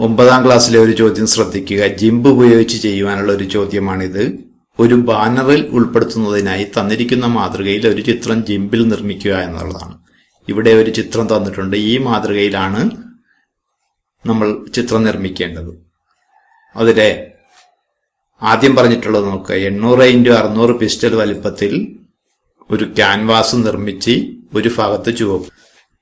9ാം ക്ലാസ്സിലെ ഒരു ചോദ്യം ശ്രദ്ധിക്കുക. ജിംബ് ഉപയോഗിച്ച് ചെയ്യുവാനുള്ള ഒരു ചോദ്യമാണിത്. ഒരു ബാനറിൽ ഉൾപ്പെടുത്തുന്നതിനായി തന്നിരിക്കുന്ന മാതൃകയിൽ ഒരു ചിത്രം ജിംബിൽ നിർമ്മിക്കുക എന്നുള്ളതാണ്. ഇവിടെ ഒരു ചിത്രം തന്നിട്ടുണ്ട്. ഈ മാതൃകയിലാണ് നമ്മൾ ചിത്രം നിർമ്മിക്കേണ്ടത്. അതിലെ ആദ്യം പറഞ്ഞിട്ടുള്ളത് നോക്കുക. 800x600 പിക്സൽ വലിപ്പത്തിൽ ഒരു ക്യാൻവാസ് നിർമ്മിച്ച് ഒരു ഭാഗത്ത് ചുവപ്പ്,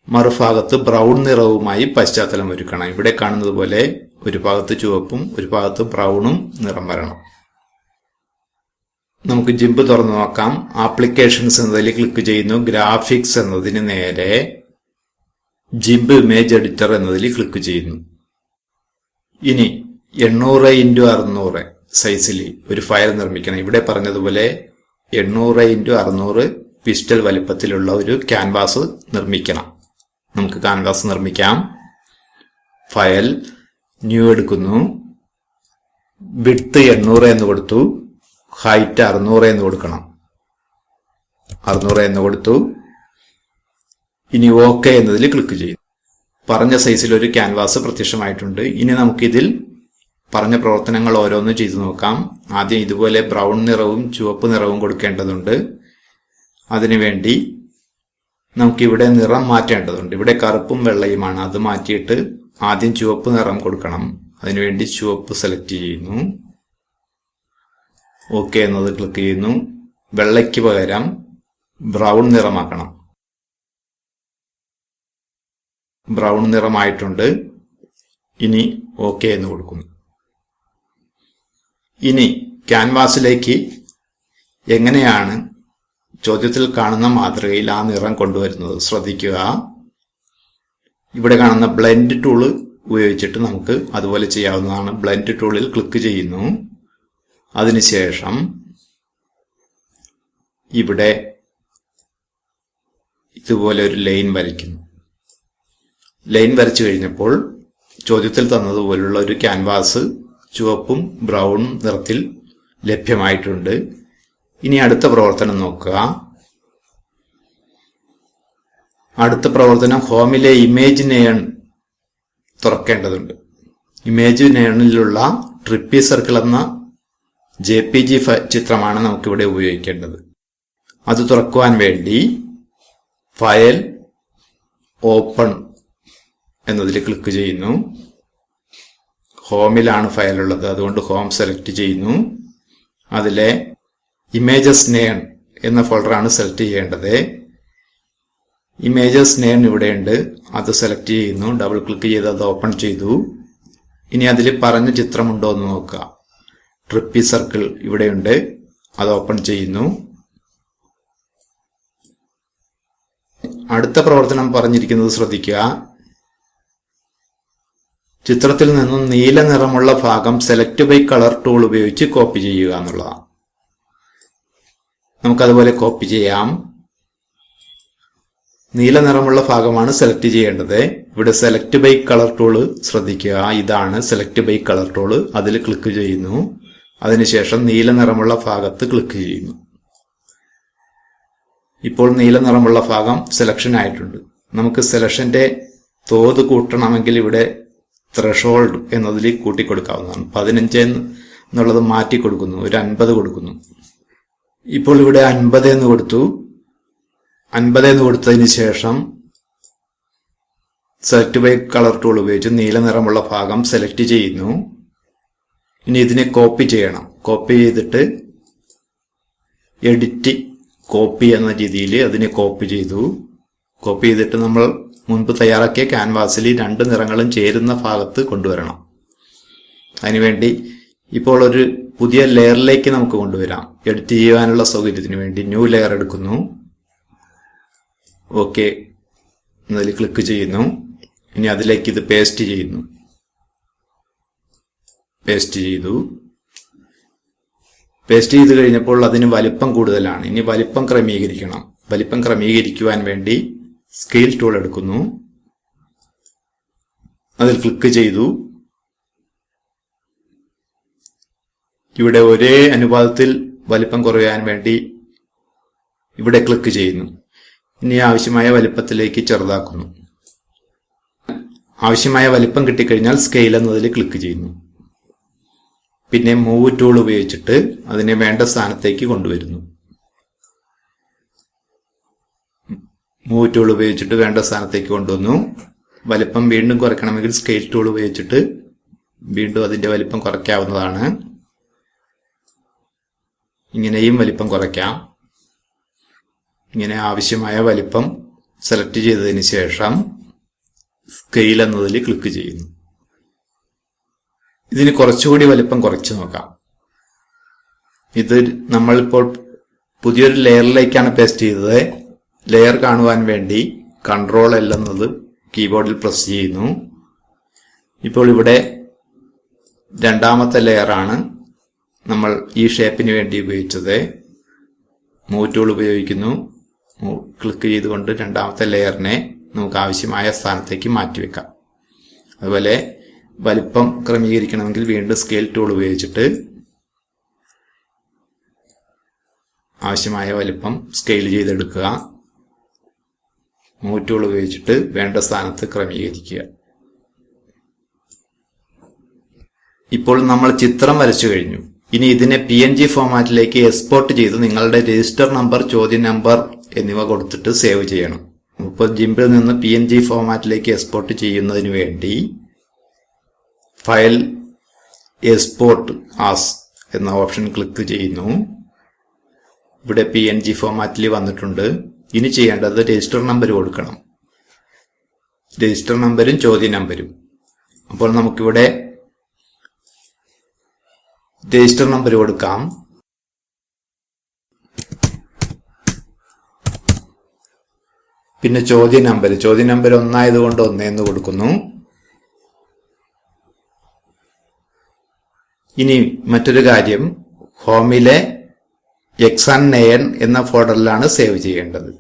മറുഭാഗത്ത് ബ്രൗൺ നിറവുമായി പശ്ചാത്തലം ഒരുക്കണം. ഇവിടെ കാണുന്നത് പോലെ ഒരു ഭാഗത്ത് ചുവപ്പും ഒരു ഭാഗത്ത് ബ്രൗണും നിറം വരണം. നമുക്ക് ജിംബ് തുറന്നു നോക്കാം. ആപ്ലിക്കേഷൻസ് എന്നതിൽ ക്ലിക്ക് ചെയ്യുന്നു. ഗ്രാഫിക്സ് എന്നതിന് നേരെ ജിംബ് ഇമേജ് എഡിറ്റർ എന്നതിൽ ക്ലിക്ക് ചെയ്യുന്നു. ഇനി 800x600 സൈസിൽ ഒരു ഫയൽ നിർമ്മിക്കണം. ഇവിടെ പറഞ്ഞതുപോലെ 800x600 പിക്സൽ വലിപ്പത്തിലുള്ള ഒരു ക്യാൻവാസ് നിർമ്മിക്കണം. നമുക്ക് ക്യാൻവാസ് നിർമ്മിക്കാം. ഫയൽ, ന്യൂ എടുക്കുന്നു. വിഡ്ത്ത് 800 എന്ന് കൊടുത്തു. ഹൈറ്റ് 600 എന്ന് കൊടുക്കണം. 600 എന്ന് കൊടുത്തു. ഇനി ഓക്കെ എന്നതിൽ ക്ലിക്ക് ചെയ്യും. പറഞ്ഞ സൈസിൽ ഒരു ക്യാൻവാസ് പ്രത്യക്ഷമായിട്ടുണ്ട്. ഇനി നമുക്കിതിൽ പറഞ്ഞ പ്രവർത്തനങ്ങൾ ഓരോന്ന് ചെയ്തു നോക്കാം. ആദ്യം ഇതുപോലെ ബ്രൗൺ നിറവും ചുവപ്പ് നിറവും കൊടുക്കേണ്ടതുണ്ട്. അതിനുവേണ്ടി നമുക്കിവിടെ നിറം മാറ്റേണ്ടതുണ്ട്. ഇവിടെ കറുപ്പും വെള്ളയുമാണ്. അത് മാറ്റിയിട്ട് ആദ്യം ചുവപ്പ് നിറം കൊടുക്കണം. അതിനുവേണ്ടി ചുവപ്പ് സെലക്ട് ചെയ്യുന്നു. ഓക്കെ എന്നത് ക്ലിക്ക് ചെയ്യുന്നു. വെള്ളയ്ക്ക് പകരം ബ്രൗൺ നിറമാക്കണം. ബ്രൗൺ നിറമായിട്ടുണ്ട്. ഇനി ഓക്കെ എന്ന് കൊടുക്കുന്നു. ഇനി ക്യാൻവാസിലേക്ക് എങ്ങനെയാണ് ചോദ്യത്തിൽ കാണുന്ന മാതൃകയിൽ ആ നിറം കൊണ്ടുവരുന്നത് ശ്രദ്ധിക്കുക. ഇവിടെ കാണുന്ന ബ്ലെൻഡ് ടൂള് ഉപയോഗിച്ചിട്ട് നമുക്ക് അതുപോലെ ചെയ്യാവുന്നതാണ്. ബ്ലെൻഡ് ടൂളിൽ ക്ലിക്ക് ചെയ്യുന്നു. അതിനുശേഷം ഇവിടെ ഇതുപോലെ ഒരു ലൈൻ വരയ്ക്കുന്നു. ലൈൻ വരച്ചു കഴിഞ്ഞപ്പോൾ ചോദ്യത്തിൽ തന്നതുപോലുള്ള ഒരു ക്യാൻവാസ് ചുവപ്പും ബ്രൗണും നിറത്തിൽ ലഭ്യമായിട്ടുണ്ട്. ഇനി അടുത്ത പ്രവർത്തനം നോക്കുക. അടുത്ത പ്രവർത്തനം ഹോമിലെ ഇമേജ് നെയൺ തുറക്കേണ്ടതുണ്ട്. ഇമേജ് നെയണിലുള്ള ട്രിപ്പി സർക്കിൾ എന്ന JPG ചിത്രമാണ് നമുക്കിവിടെ ഉപയോഗിക്കേണ്ടത്. അത് തുറക്കുവാൻ വേണ്ടി ഫയൽ, ഓപ്പൺ എന്നതിൽ ക്ലിക്ക് ചെയ്യുന്നു. ഹോമിലാണ് ഫയൽ ഉള്ളത്, അതുകൊണ്ട് ഹോം സെലക്ട് ചെയ്യുന്നു. അതിലെ ഇമേജസ് നെയൺ എന്ന ഫോൾഡറാണ് സെലക്ട് ചെയ്യേണ്ടത്. ഇമേജസ് നെയൺ ഇവിടെയുണ്ട്, അത് സെലക്ട് ചെയ്യുന്നു. ഡബിൾ ക്ലിക്ക് ചെയ്ത് അത് ഓപ്പൺ ചെയ്തു. ഇനി അതിൽ പറഞ്ഞ ചിത്രമുണ്ടോ എന്ന് നോക്കുക. ട്രിപ്പി സർക്കിൾ ഇവിടെയുണ്ട്, അത് ഓപ്പൺ ചെയ്യുന്നു. അടുത്ത പ്രവർത്തനം പറഞ്ഞിരിക്കുന്നത് ശ്രദ്ധിക്കുക. ചിത്രത്തിൽ നിന്നും നീല നിറമുള്ള ഭാഗം സെലക്ട് ബൈ കളർ ടൂൾ ഉപയോഗിച്ച് കോപ്പി ചെയ്യുക എന്നുള്ളതാണ്. നമുക്കതുപോലെ കോപ്പി ചെയ്യാം. നീല നിറമുള്ള ഭാഗമാണ് സെലക്ട് ചെയ്യേണ്ടത്. ഇവിടെ സെലക്ട് ബൈ കളർ ടൂള് ശ്രദ്ധിക്കുക. ഇതാണ് സെലക്ട് ബൈ കളർ ടൂള്. അതിൽ ക്ലിക്ക് ചെയ്യുന്നു. അതിനുശേഷം നീല നിറമുള്ള ഭാഗത്ത് ക്ലിക്ക് ചെയ്യുന്നു. ഇപ്പോൾ നീല നിറമുള്ള ഭാഗം സെലക്ഷൻ ആയിട്ടുണ്ട്. നമുക്ക് സെലക്ഷന്റെ തോത് കൂട്ടണമെങ്കിൽ ഇവിടെ ത്രെഷോൾഡ് എന്നതിൽ കൂട്ടിക്കൊടുക്കാവുന്നതാണ്. 15 എന്നുള്ളത് മാറ്റി കൊടുക്കുന്നു. ഒരു 50 കൊടുക്കുന്നു. ഇപ്പോൾ ഇവിടെ 50 എന്ന് കൊടുത്തു. 50 എന്ന് കൊടുത്തതിന് ശേഷം സെലക്ട് ബൈ കളർ ടൂൾ ഉപയോഗിച്ച് നീല നിറമുള്ള ഭാഗം സെലക്ട് ചെയ്യുന്നു. ഇനി ഇതിനെ കോപ്പി ചെയ്യണം. കോപ്പി ചെയ്തിട്ട് എഡിറ്റ് കോപ്പി എന്ന രീതിയിൽ അതിനെ കോപ്പി ചെയ്തു. കോപ്പി ചെയ്തിട്ട് നമ്മൾ മുൻപ് തയ്യാറാക്കിയ ക്യാൻവാസിൽ 2 നിറങ്ങളും ചേരുന്ന ഭാഗത്ത് കൊണ്ടുവരണം. അതിനുവേണ്ടി ഇപ്പോൾ ഒരു പുതിയ ലെയറിലേക്ക് നമുക്ക് കൊണ്ടുവരാം. എഡിറ്റ് ചെയ്യാനുള്ള സൗകര്യത്തിന് വേണ്ടി ന്യൂ ലെയർ എടുക്കുന്നു. ഓക്കെ എന്നതിൽ ക്ലിക്ക് ചെയ്യുന്നു. ഇനി അതിലേക്ക് ഇത് പേസ്റ്റ് ചെയ്യുന്നു. പേസ്റ്റ് ചെയ്തു. പേസ്റ്റ് ചെയ്ത് കഴിഞ്ഞപ്പോൾ അതിന് വലിപ്പം കൂടുതലാണ്. ഇനി വലിപ്പം ക്രമീകരിക്കണം. വലിപ്പം ക്രമീകരിക്കുവാൻ വേണ്ടി സ്കെയിൽ ടൂൾ എടുക്കുന്നു. അതിൽ ക്ലിക്ക് ചെയ്തു. ഇവിടെ ഒരേ അനുപാതത്തിൽ വലിപ്പം കുറയാൻ വേണ്ടി ഇവിടെ ക്ലിക്ക് ചെയ്യുന്നു. ഇനി ആവശ്യമായ വലിപ്പത്തിലേക്ക് ചെറുതാക്കുന്നു. ആവശ്യമായ വലിപ്പം കിട്ടിക്കഴിഞ്ഞാൽ സ്കെയിൽ എന്നതിൽ ക്ലിക്ക് ചെയ്യുന്നു. പിന്നെ മൂവ് ടൂൾ ഉപയോഗിച്ചിട്ട് അതിനെ വേണ്ട സ്ഥാനത്തേക്ക് കൊണ്ടുവരുന്നു. മൂവ് ടൂൾ ഉപയോഗിച്ചിട്ട് വേണ്ട സ്ഥാനത്തേക്ക് കൊണ്ടുവന്നു. വലിപ്പം വീണ്ടും കുറയ്ക്കണമെങ്കിൽ സ്കെയിൽ ടൂൾ ഉപയോഗിച്ചിട്ട് വീണ്ടും അതിന്റെ വലിപ്പം കുറയ്ക്കാവുന്നതാണ്. ഇങ്ങനെയും വലിപ്പം കുറയ്ക്കാം. ഇങ്ങനെ ആവശ്യമായ വലിപ്പം സെലക്ട് ചെയ്തതിന് ശേഷം സ്കെയിൽ എന്നതിൽ ക്ലിക്ക് ചെയ്യുന്നു. ഇതിന് കുറച്ചുകൂടി വലിപ്പം കുറച്ച് നോക്കാം. ഇത് നമ്മളിപ്പോൾ പുതിയൊരു ലെയറിലേക്കാണ് പേസ്റ്റ് ചെയ്തത്. ലെയർ കാണുവാൻ വേണ്ടി കൺട്രോൾ L എന്നത് കീബോർഡിൽ പ്രസ് ചെയ്യുന്നു. ഇപ്പോൾ ഇവിടെ രണ്ടാമത്തെ ലെയറാണ് നമ്മൾ ഈ ഷേപ്പിന് വേണ്ടി ഉപയോഗിച്ചത്. മൂവ് ടൂൾ ഉപയോഗിക്കുന്നു. ക്ലിക്ക് ചെയ്തുകൊണ്ട് രണ്ടാമത്തെ ലെയറിനെ നമുക്ക് ആവശ്യമായ സ്ഥാനത്തേക്ക് മാറ്റിവെക്കാം. അതുപോലെ വലിപ്പം ക്രമീകരിക്കണമെങ്കിൽ വീണ്ടും സ്കെയിൽ ടൂൾ ഉപയോഗിച്ചിട്ട് ആവശ്യമായ വലിപ്പം സ്കെയിൽ ചെയ്തെടുക്കുക. മൂവ് ടൂൾ ഉപയോഗിച്ചിട്ട് വേണ്ട സ്ഥാനത്ത് ക്രമീകരിക്കുക. ഇപ്പോൾ നമ്മൾ ചിത്രം വരച്ചു കഴിഞ്ഞു. ഇനി ഇതിനെ PNG ഫോമാറ്റിലേക്ക് എക്സ്പോർട്ട് ചെയ്ത് നിങ്ങളുടെ രജിസ്റ്റർ നമ്പർ, ചോദ്യ നമ്പർ എന്നിവ കൊടുത്തിട്ട് സേവ് ചെയ്യണം. ഇപ്പോൾ ജിംപിൽ നിന്ന് PNG ഫോമാറ്റിലേക്ക് എക്സ്പോർട്ട് ചെയ്യുന്നതിന് വേണ്ടി ഫയൽ എക്സ്പോർട്ട് ആസ് എന്ന ഓപ്ഷൻ ക്ലിക്ക് ചെയ്യുന്നു. ഇവിടെ PNG ഫോമാറ്റിൽ വന്നിട്ടുണ്ട്. ഇനി ചെയ്യേണ്ടത് രജിസ്റ്റർ നമ്പർ കൊടുക്കണം. രജിസ്റ്റർ നമ്പരും ചോദ്യ നമ്പരും. അപ്പോൾ നമുക്കിവിടെ രജിസ്റ്റർ നമ്പർ കൊടുക്കാം. പിന്നെ ചോദ്യ നമ്പർ 1 ആയതുകൊണ്ട് 1 എന്ന് കൊടുക്കുന്നു. ഇനി മറ്റൊരു കാര്യം, ഹോമിലെ X&N എന്ന ഫോൾഡറിലാണ് സേവ് ചെയ്യേണ്ടത്.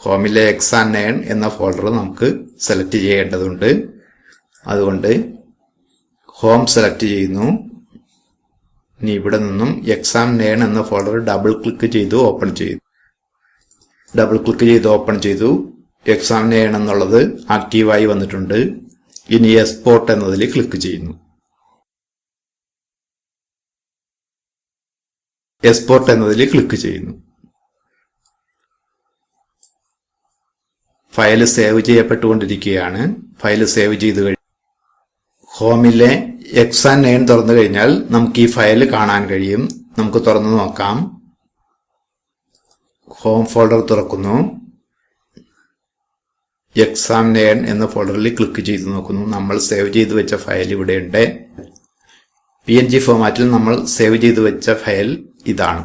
ഹോമിലെ X&N എന്ന ഫോൾഡർ നമുക്ക് സെലക്ട് ചെയ്യേണ്ടതുണ്ട്. അതുകൊണ്ട് ഹോം സെലക്ട് ചെയ്യുന്നു. ഇനി ഇവിടെ നിന്നും X&N എന്ന ഫോൾഡർ ഡബിൾ ക്ലിക്ക് ചെയ്ത് ഓപ്പൺ ചെയ്തു. X&N എന്നുള്ളത് ആക്റ്റീവായി വന്നിട്ടുണ്ട്. ഇനി എക്സ്പോർട്ട് എന്നതിൽ ക്ലിക്ക് ചെയ്യുന്നു. ഫയൽ സേവ് ചെയ്യപ്പെട്ടുകൊണ്ടിരിക്കുകയാണ്. ഫയൽ സേവ് ചെയ്ത് കഴിഞ്ഞു. ഹോമിലെ X&N തുറന്നു കഴിഞ്ഞാൽ നമുക്ക് ഈ ഫയൽ കാണാൻ കഴിയും. നമുക്ക് തുറന്നു നോക്കാം. ഹോം ഫോൾഡർ തുറക്കുന്നു. X&N എന്ന ഫോൾഡറിൽ ക്ലിക്ക് ചെയ്ത് നോക്കുന്നു. നമ്മൾ സേവ് ചെയ്ത് വെച്ച ഫയൽ ഇവിടെയുണ്ട്. PNG ഫോമാറ്റിൽ നമ്മൾ സേവ് ചെയ്ത് വെച്ച ഫയൽ ഇതാണ്.